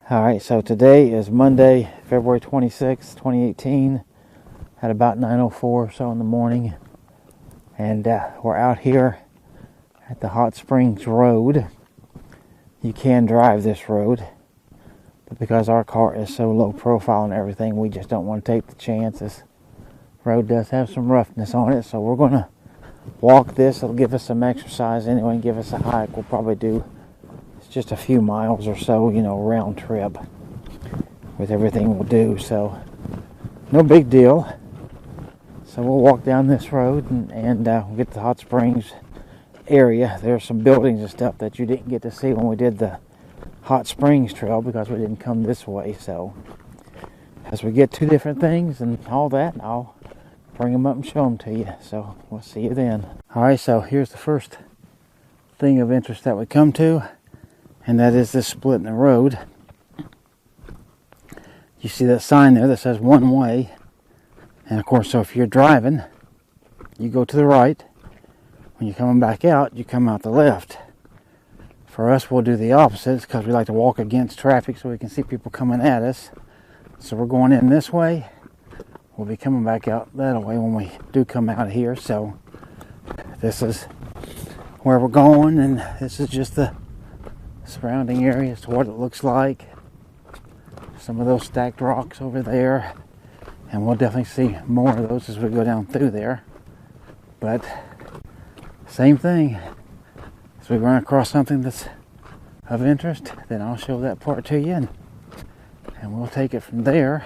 Alright, so today is Monday, February 26th, 2018, at about 9:04 or so in the morning, and we're out here at the Hot Springs Road. You can drive this road, but because our car is so low profile and everything, we just don't want to take the chance. This road does have some roughness on it, so we're going to walk this. It'll give us some exercise anyway and give us a hike. We'll probably do just a few miles or so, round trip with everything we'll do, so no big deal. So we'll walk down this road and we'll get to the Hot Springs area. There's some buildings and stuff that you didn't get to see when we did the Hot Springs trail because we didn't come this way. So as we get to different things and all that, I'll bring them up and show them to you. So we'll see you then. Alright, so here's the first thing of interest that we come to, and that is this split in the road. You see that sign there that says one way. And of course, so if you're driving, you go to the right. When you're coming back out, you come out the left. For us, we'll do the opposite because we like to walk against traffic so we can see people coming at us. So we're going in this way. We'll be coming back out that way when we do come out here. So this is where we're going, and this is just the surrounding area as to what it looks like. Some of those stacked rocks over there, and we'll definitely see more of those as we go down through there. But same thing, as we run across something that's of interest, then I'll show that part to you, and we'll take it from there.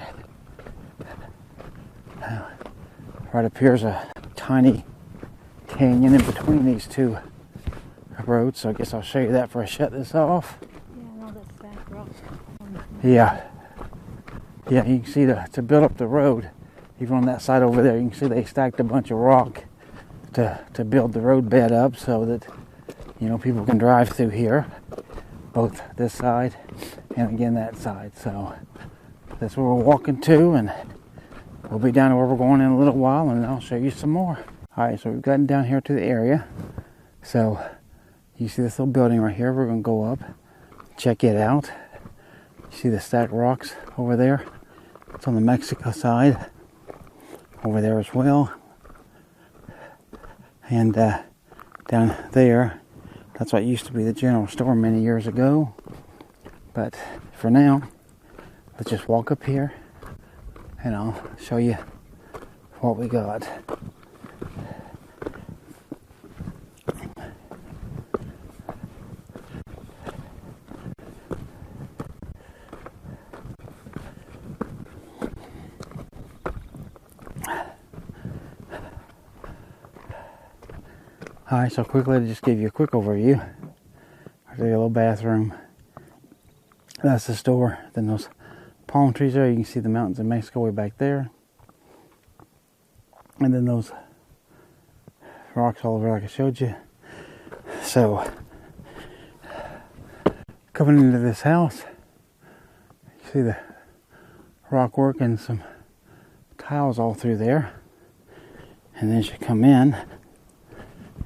Right up here's a tiny canyon in between these two roads, so I guess I'll show you that before I shut this off. Yeah, all that stacked rocks. Yeah, you can see to build up the road, even on that side over there, you can see they stacked a bunch of rock to build the road bed up so that, people can drive through here, both this side and again that side. So that's where we're walking to, and we'll be down to where we're going in a little while, and I'll show you some more. Alright, so we've gotten down here to the area. So you see this little building right here. We're going to go up, check it out. You see the stacked rocks over there? It's on the Mexico side. Over there as well. And down there, that's what used to be the general store many years ago. But for now, let's just walk up here and I'll show you what we got. Alright, so quickly to just give you a quick overview. There's a little bathroom. That's the store. Then those palm trees there, you can see the mountains of Mexico way back there. And then those rocks all over like I showed you. So, coming into this house, you see the rock work and some tiles all through there. And then as you come in,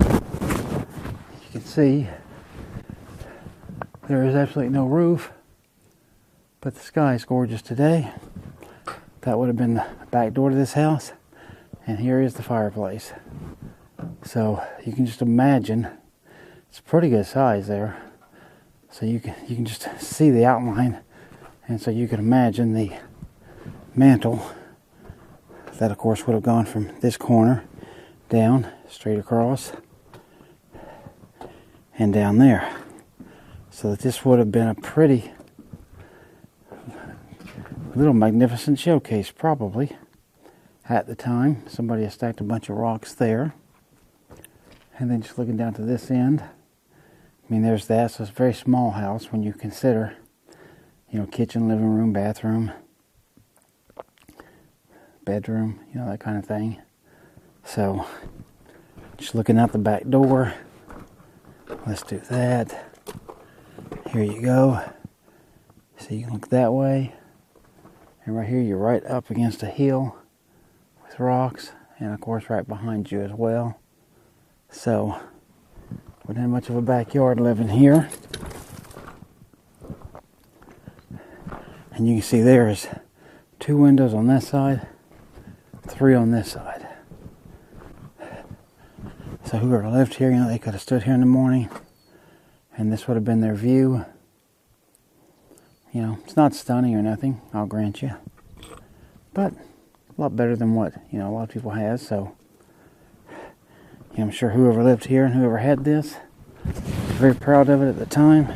you can see there is absolutely no roof, but the sky is gorgeous today. That would have been the back door to this house, and here is the fireplace. So you can just imagine, it's a pretty good size there. So you can just see the outline, and so you can imagine the mantle that of course would have gone from this corner down straight across and down there. So that this would have been a pretty little magnificent showcase probably at the time. Somebody has stacked a bunch of rocks there. And then just looking down to this end, there's that. So it's a very small house when you consider, kitchen, living room, bathroom, bedroom, that kind of thing. So just looking out the back door, let's do that. Here you go. So you can look that way. And right here you're right up against a hill with rocks, and of course right behind you as well. So we didn't have much of a backyard living here. And you can see there's 2 windows on that side, 3 on this side. So whoever lived here, they could have stood here in the morning and this would have been their view. It's not stunning or nothing, I'll grant you. But a lot better than what, a lot of people have. So, I'm sure whoever lived here and whoever had this was very proud of it at the time,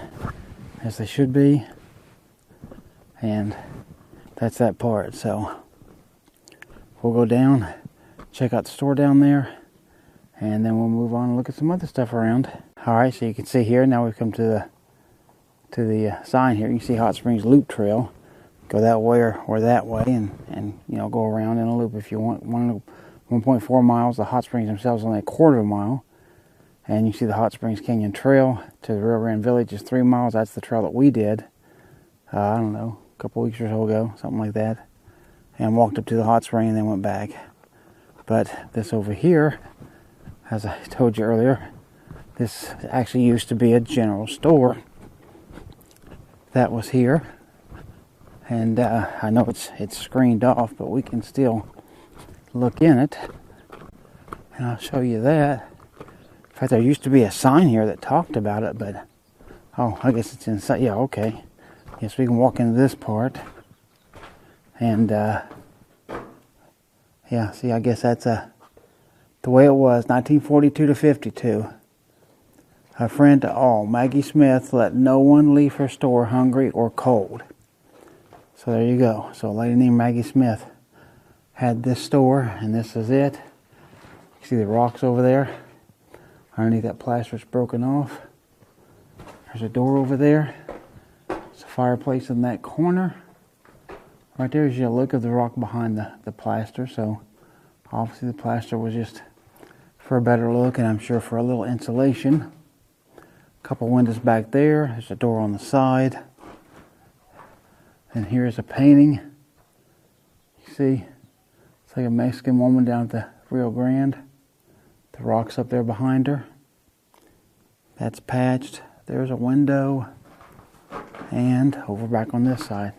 as they should be. And that's that part. So, we'll go down, check out the store down there, and then we'll move on and look at some other stuff around. Alright, so you can see here, now we've come to the sign here. You can see Hot Springs Loop Trail. Go that way or that way, and go around in a loop if you want. 1.4 miles. The hot springs themselves only a quarter of a mile. And you see the Hot Springs Canyon Trail to the Rio Grande Village is 3 miles. That's the trail that we did, I don't know, a couple weeks or so ago, something like that. And walked up to the hot spring and then went back. But this over here, as I told you earlier, this actually used to be a general store. That was here. And I know it's screened off, but we can still look in it. And I'll show you that. In fact, there used to be a sign here that talked about it, but I guess it's inside. Yeah, okay. Yes, we can walk into this part. And yeah, see, I guess that's the way it was, 1942 to 52. A friend to all, Maggie Smith, let no one leave her store hungry or cold. So there you go. So a lady named Maggie Smith had this store, and this is it. You see the rocks over there? Underneath that plaster's broken off. There's a door over there. There's a fireplace in that corner. Right there is your look of the rock behind the plaster. So obviously the plaster was just for a better look, and I'm sure for a little insulation. A couple windows back there. There's a door on the side. And here's a painting. You see, it's like a Mexican woman down at the Rio Grande. The rocks up there behind her. That's patched. There's a window. And over back on this side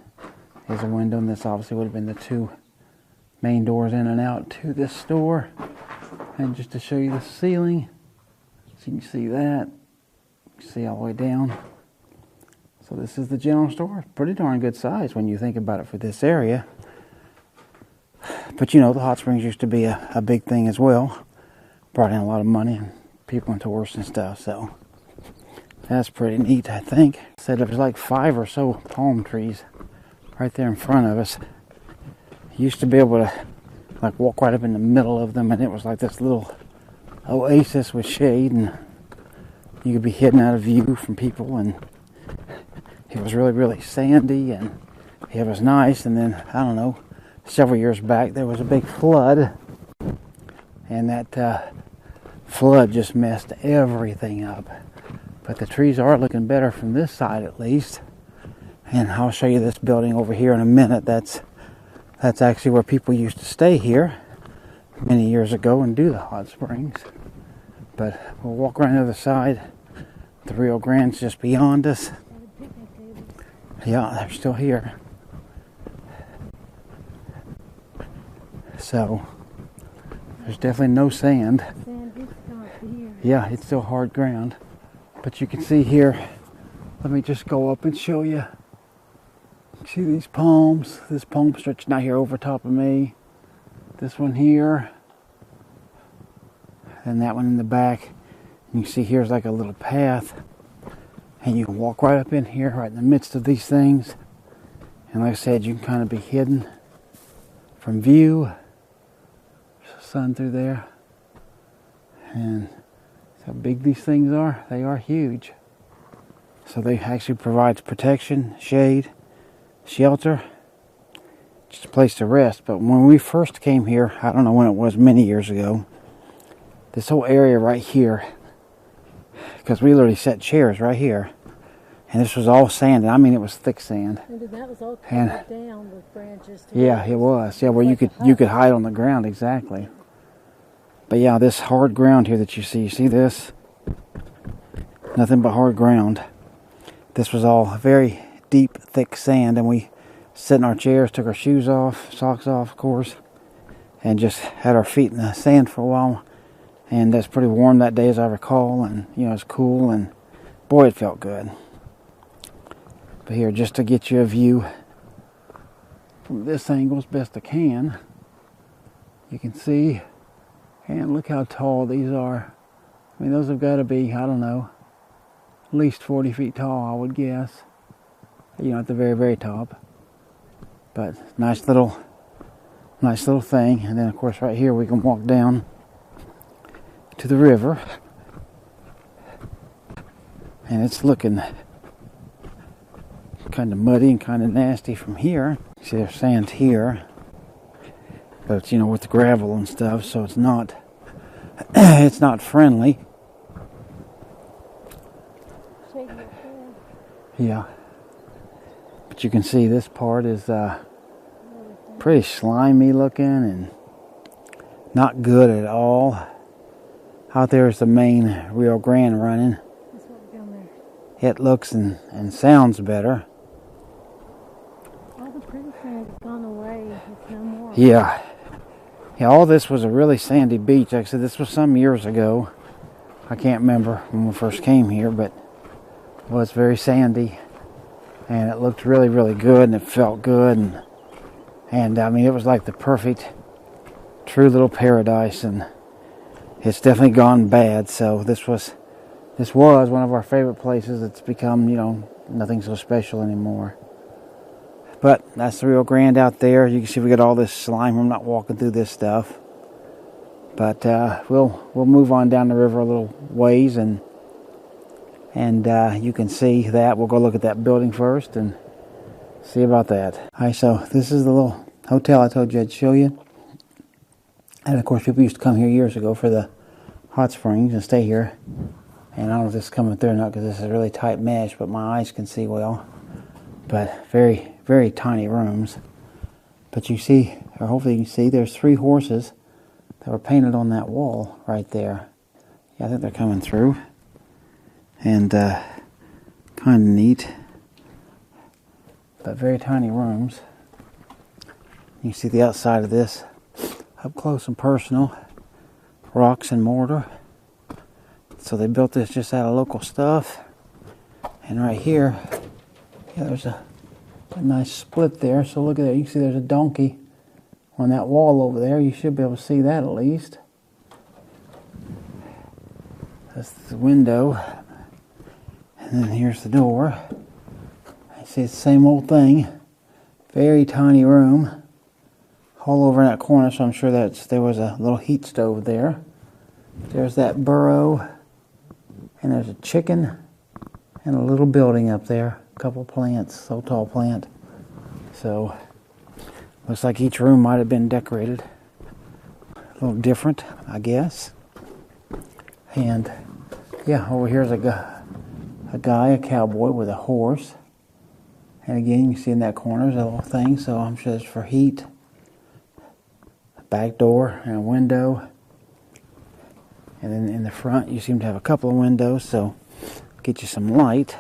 is a window. And this obviously would have been the 2 main doors in and out to this store. And just to show you the ceiling, so you can see that. You can see all the way down. So this is the general store. Pretty darn good size when you think about it for this area. But the hot springs used to be a big thing as well. Brought in a lot of money and people and tourists and stuff. So that's pretty neat, I think. Said there was like 5 or so palm trees right there in front of us. You used to be able to walk right up in the middle of them, and it was like this little oasis with shade, and you could be hidden out of view from people, and it was really, really sandy, and it was nice. And then, I don't know, several years back, there was a big flood, and that flood just messed everything up. But the trees are looking better from this side, at least. And I'll show you this building over here in a minute. That's actually where people used to stay here many years ago and do the hot springs. But we'll walk around the other side. The Rio Grande's just beyond us. Yeah, they're still here. So, there's definitely no sand. Yeah, it's still hard ground. But you can see here, let me just go up and show you. See these palms? This palm stretching out here over top of me. This one here. And that one in the back. And you see here's like a little path. And you can walk right up in here, right in the midst of these things. And like I said, you can kind of be hidden from view. There's the sun through there. And see how big these things are? They are huge. So they actually provide protection, shade, shelter, just a place to rest. But when we first came here, I don't know when it was, many years ago, this whole area right here, because we literally set chairs right here, and this was all sand. I mean, it was thick sand. And that was all covered down with branches. Yeah, it was. Yeah, where you could hide on the ground, exactly. But yeah, this hard ground here that you see this? Nothing but hard ground. This was all very deep, thick sand, and we sit in our chairs, took our shoes off, socks off, of course, and just had our feet in the sand for a while. And it's pretty warm that day, as I recall, and it's cool, and boy, it felt good. But here, just to get you a view from this angle as best I can, you can see, and look how tall these are. I mean, those have got to be, I don't know, at least 40 feet tall, I would guess. At the very, very top. But nice little thing. And then, of course, right here we can walk down to the river. And it's looking kind of muddy and kind of nasty from here. See, there's sand here. But it's, with the gravel and stuff, so it's not it's not friendly. Yeah. But you can see this part is pretty slimy looking and not good at all. Out there is the main Rio Grande running. It looks and sounds better. All the pretty sand has gone away. It's no more. Yeah. Yeah, all this was a really sandy beach. Like I said, this was some years ago. I can't remember when we first came here, but it was very sandy. And it looked really, really good, and it felt good. And I mean, it was like the perfect, true little paradise. And it's definitely gone bad. So this was one of our favorite places. It's become, nothing so special anymore. But that's the Rio Grande out there. You can see we got all this slime. I'm not walking through this stuff. But we'll move on down the river a little ways, and you can see that. We'll go look at that building first and see about that. All right, so this is the little hotel I told you I'd show you. And of course, people used to come here years ago for the hot springs and stay here. And I don't know if this is coming through or not because this is really tight mesh, but my eyes can see well. But very, very tiny rooms. But you see, or hopefully you can see, there's 3 horses that were painted on that wall right there. Yeah, I think they're coming through. And kind of neat. But very tiny rooms. You can see the outside of this up close and personal. Rocks and mortar. So they built this just out of local stuff. And right here, yeah, there's a nice split there. So look at that. You can see there's a donkey on that wall over there. You should be able to see that at least. That's the window. And then here's the door. You see it's the same old thing. Very tiny room. All over in that corner, so I'm sure there was a little heat stove there. There's that burrow. And there's a chicken. And a little building up there. A couple plants. So tall plant. So, looks like each room might have been decorated a little different, I guess. And, yeah, over here's a cowboy with a horse. And again, you can see in that corner is a little thing, so I'm sure it's for heat. A back door and a window. And then in the front, you seem to have a couple of windows, so get you some light.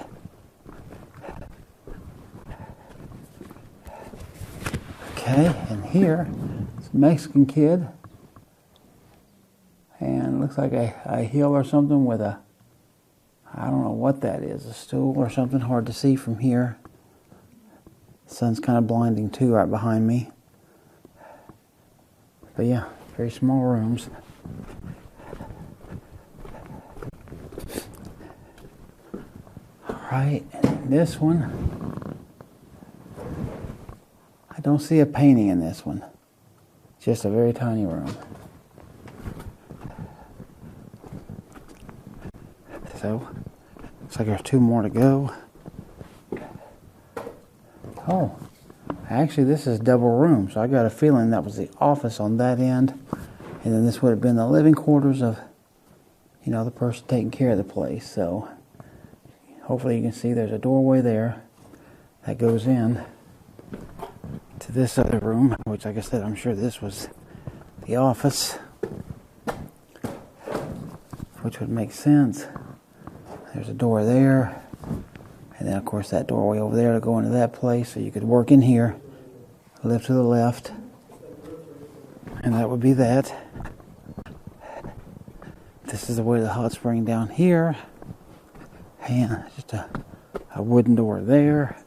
Okay, and here, it's a Mexican kid. And it looks like a hill or something with I don't know what that is, a stool or something, hard to see from here. The sun's kind of blinding too right behind me. But yeah, very small rooms. Alright, and this one, I don't see a painting in this one. Just a very tiny room. So, looks like there's 2 more to go. Oh, actually this is double room, so I got a feeling that was the office on that end. And then this would have been the living quarters of, the person taking care of the place. So, hopefully you can see there's a doorway there that goes in to this other room, which like I said, I'm sure this was the office, which would make sense. There's a door there, and then of course that doorway over there to go into that place, so you could work in here live to the left, and that would be that. This is the way to the hot spring down here, and just a wooden door there,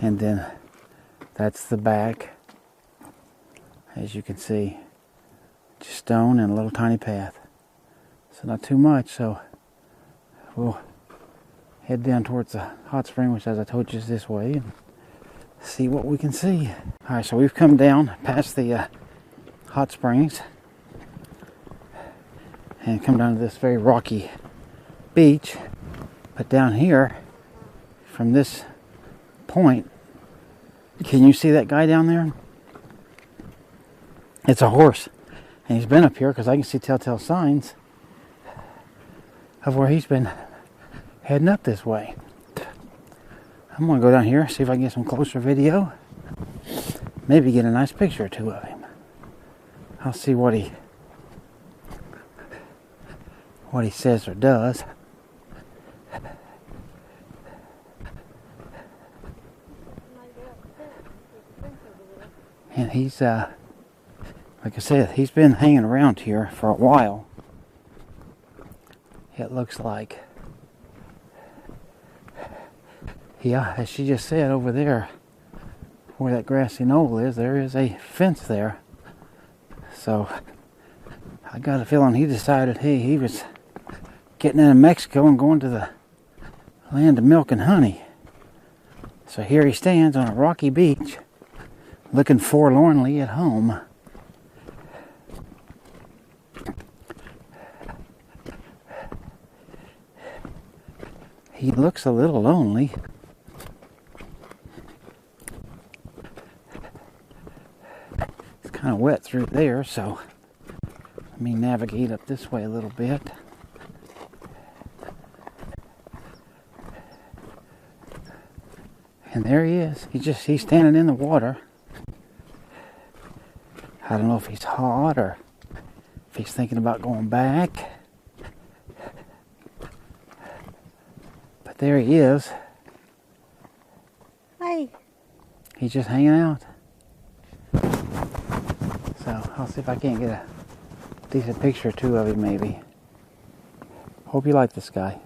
and then that's the back. As you can see, just stone and a little tiny path, so not too much. So we'll head down towards the hot spring, which, as I told you, is this way, and see what we can see. All right, so we've come down past the hot springs and come down to this very rocky beach. But down here, from this point, can you see that guy down there? It's a horse, and he's been up here because I can see telltale signs of where he's been heading up this way. I'm going to go down here, see if I can get some closer video. Maybe get a nice picture or two of him. I'll see what he says or does. And he's, like I said, he's been hanging around here for a while. It looks like. Yeah, as she just said, over there, where that grassy knoll is, there is a fence there. So, I got a feeling he decided, hey, he was getting out of Mexico and going to the land of milk and honey. So here he stands on a rocky beach, looking forlornly at home. He looks a little lonely. It's kind of wet through there, so let me navigate up this way a little bit. And there he is. He's standing in the water. I don't know if he's hot or if he's thinking about going back. But there he is. Hey. He's just hanging out. So I'll see if I can't get a decent picture or two of him maybe. Hope you like this guy.